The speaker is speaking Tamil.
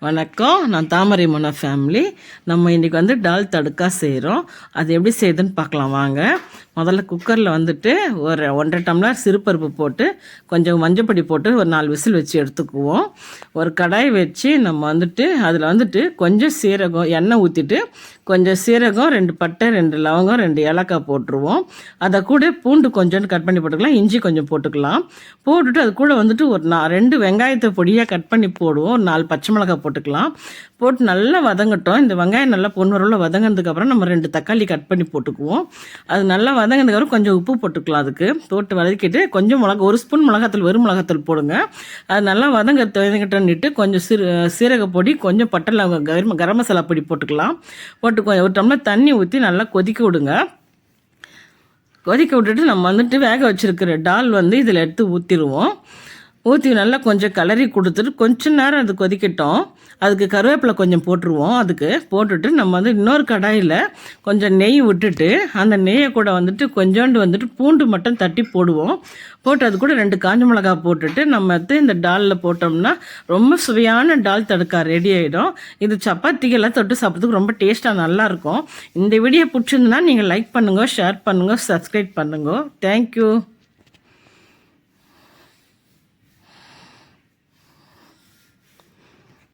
வணக்கம். நான் தாமரை மோனா ஃபேமிலி. நம்ம இன்றைக்கி டால் தடுக்கா செய்கிறோம். அது எப்படி செய்யுதுன்னு பார்க்கலாம் வாங்க. முதல்ல குக்கரில் ஒரு 1.5 டம்ளர் சிறுபருப்பு போட்டு கொஞ்சம் மஞ்சப்பொடி போட்டு ஒரு 4 விசில் வச்சு எடுத்துக்குவோம். ஒரு கடாய் வச்சு நம்ம அதில் கொஞ்சம் சீரகம் எண்ணெய் ஊற்றிட்டு கொஞ்சம் சீரகம் 2 பட்டை 2 லவங்கம் 2 ஏலக்காய் போட்டுருவோம். அதை கூட பூண்டு கொஞ்சம் கட் பண்ணி போட்டுக்கலாம், இஞ்சி கொஞ்சம் போட்டுக்கலாம். போட்டுட்டு அது கூட ஒரு 2 வெங்காயத்தை பொடியாக கட் பண்ணி போடுவோம். ஒரு 4 பச்சை மிளகாய் போட்டுக்கலாம். போட்டு நல்லா வதங்கட்டும். இந்த வெங்காயம் நல்லா பொன்வரவில் வதங்கினதுக்கப்புறம் நம்ம 2 தக்காளி கட் பண்ணி போட்டுக்குவோம். அது நல்லா வதங்கினதுக்கப்புறம் கொஞ்சம் உப்பு போட்டுக்கலாம். அதுக்கு போட்டு வதக்கிட்டு கொஞ்சம் 1 ஸ்பூன் மிளகாத்தூள் வெறும் மிளகாத்தூள் போடுங்க. அது நல்லா வதங்கிட்டோன்னிட்டு கொஞ்சம் சீரக பொடி கொஞ்சம் பட்டை லவங்கம் கரம் மசாலா பொடி போட்டுக்கலாம். போட்டு ஒரு டம்ளர் தண்ணி ஊற்றி நல்லா கொதிக்க விடுங்க. கொதிக்க விட்டுட்டு நம்ம வேக வச்சுருக்கிற டால் இதில் எடுத்து ஊற்றிடுவோம். ஊற்றி நல்லா கொஞ்சம் கிளறி கொடுத்துட்டு கொஞ்சம் நேரம் அது கொதிக்கட்டும். அதுக்கு கருவேப்பிலை கொஞ்சம் போட்டுருவோம். அதுக்கு போட்டுட்டு நம்ம இன்னொரு கடாயில் கொஞ்சம் நெய் விட்டுட்டு அந்த நெய்யை கூட கொஞ்சோண்டு பூண்டு மட்டும் தட்டி போடுவோம். போட்டு அது கூட 2 காஞ்ச மிளகாய் போட்டுட்டு நம்ம இந்த டாலில் போட்டோம்னா ரொம்ப சுவையான டால் தடுக்கா ரெடி ஆகிடும். இது சப்பாத்திக்கெல்லாம் தொட்டு சாப்பிட்றதுக்கு ரொம்ப டேஸ்ட்டாக நல்லாயிருக்கும். இந்த வீடியோ பிடிச்சிருந்துன்னா நீங்கள் லைக் பண்ணுங்க, ஷேர் பண்ணுங்க, சப்ஸ்கிரைப் பண்ணுங்க. தேங்க்யூ.